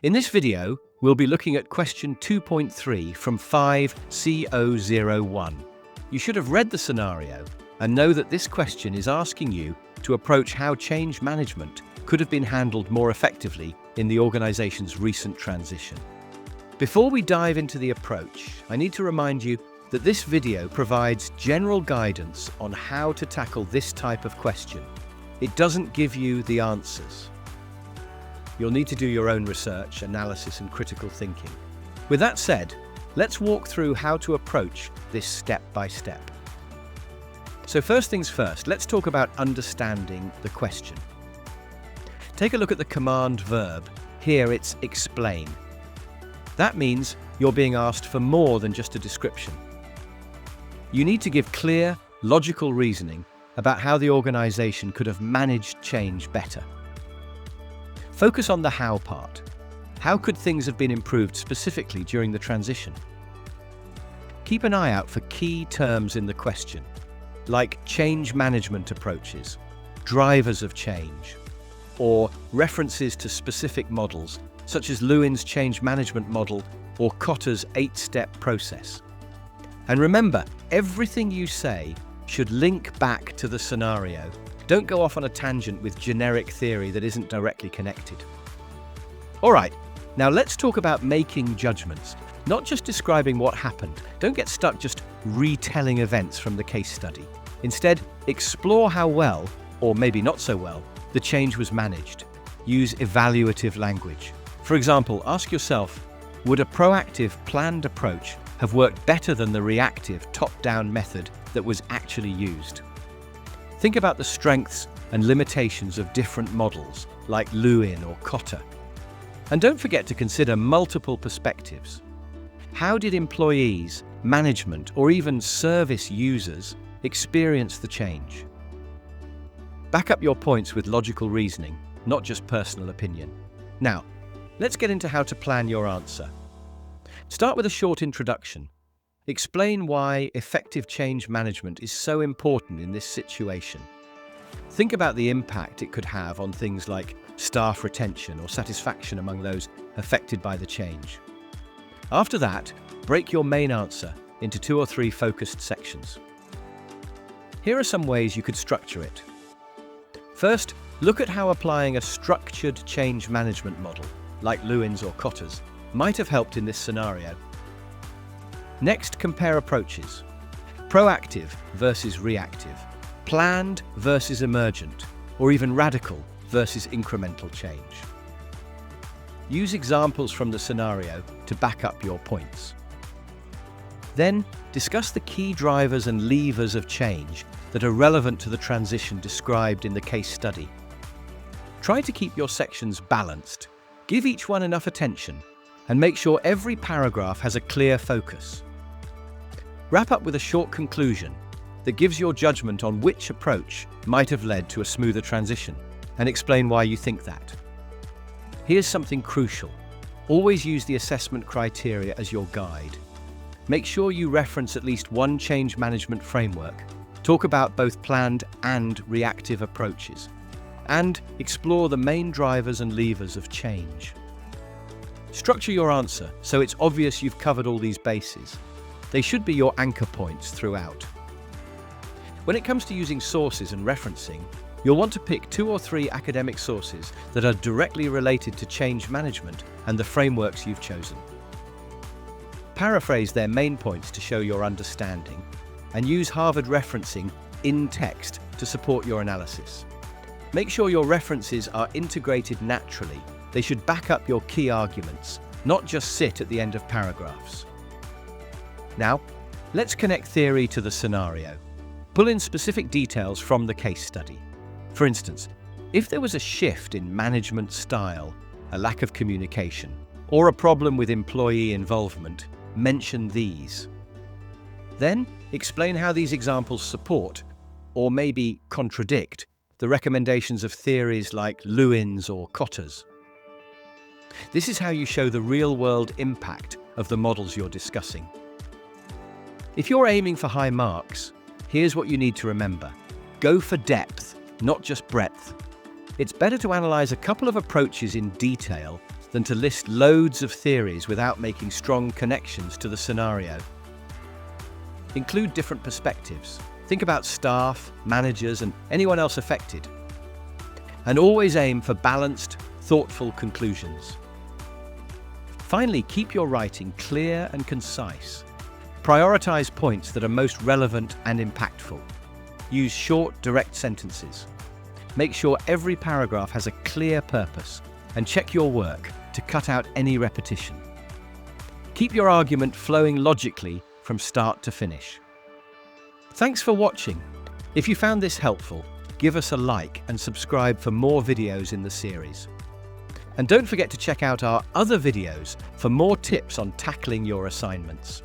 In this video, we'll be looking at question 2.3 from 5C001. You should have read the scenario and know that this question is asking you to approach how change management could have been handled more effectively in the organization's recent transition. Before we dive into the approach, I need to remind you that this video provides general guidance on how to tackle this type of question. It doesn't give you the answers. You'll need to do your own research, analysis, and critical thinking. With that said, let's walk through how to approach this step by step. So first things first, let's talk about understanding the question. Take a look at the command verb. Here it's explain. That means you're being asked for more than just a description. You need to give clear, logical reasoning about how the organization could have managed change better. Focus on the how part. How could things have been improved specifically during the transition? Keep an eye out for key terms in the question, like change management approaches, drivers of change, or references to specific models, such as Lewin's change management model or Kotter's 8-step process. And remember, everything you say should link back to the scenario. Don't go off on a tangent with generic theory that isn't directly connected. All right, now let's talk about making judgments, not just describing what happened. Don't get stuck just retelling events from the case study. Instead, explore how well, or maybe not so well, the change was managed. Use evaluative language. For example, ask yourself, would a proactive, planned approach have worked better than the reactive, top-down method that was actually used? Think about the strengths and limitations of different models, like Lewin or Kotter. And don't forget to consider multiple perspectives. How did employees, management, or even service users experience the change? Back up your points with logical reasoning, not just personal opinion. Now, let's get into how to plan your answer. Start with a short introduction. Explain why effective change management is so important in this situation. Think about the impact it could have on things like staff retention or satisfaction among those affected by the change. After that, break your main answer into 2 or 3 focused sections. Here are some ways you could structure it. First, look at how applying a structured change management model, like Lewin's or Kotter's, might have helped in this scenario. Next, compare approaches. Proactive versus reactive, planned versus emergent, or even radical versus incremental change. Use examples from the scenario to back up your points. Then, discuss the key drivers and levers of change that are relevant to the transition described in the case study. Try to keep your sections balanced. Give each one enough attention, and make sure every paragraph has a clear focus. Wrap up with a short conclusion that gives your judgment on which approach might have led to a smoother transition, and explain why you think that. Here's something crucial. Always use the assessment criteria as your guide. Make sure you reference at least one change management framework, talk about both planned and reactive approaches, and explore the main drivers and levers of change. Structure your answer so it's obvious you've covered all these bases. They should be your anchor points throughout. When it comes to using sources and referencing, you'll want to pick 2 or 3 academic sources that are directly related to change management and the frameworks you've chosen. Paraphrase their main points to show your understanding, and use Harvard referencing in text to support your analysis. Make sure your references are integrated naturally. They should back up your key arguments, not just sit at the end of paragraphs. Now, let's connect theory to the scenario. Pull in specific details from the case study. For instance, if there was a shift in management style, a lack of communication, or a problem with employee involvement, mention these. Then, explain how these examples support, or maybe contradict, the recommendations of theories like Lewin's or Kotter's. This is how you show the real-world impact of the models you're discussing. If you're aiming for high marks, here's what you need to remember. Go for depth, not just breadth. It's better to analyze a couple of approaches in detail than to list loads of theories without making strong connections to the scenario. Include different perspectives. Think about staff, managers, and anyone else affected. And always aim for balanced, thoughtful conclusions. Finally, keep your writing clear and concise. Prioritize points that are most relevant and impactful. Use short, direct sentences. Make sure every paragraph has a clear purpose, and check your work to cut out any repetition. Keep your argument flowing logically from start to finish. Thanks for watching. If you found this helpful, give us a like and subscribe for more videos in the series. And don't forget to check out our other videos for more tips on tackling your assignments.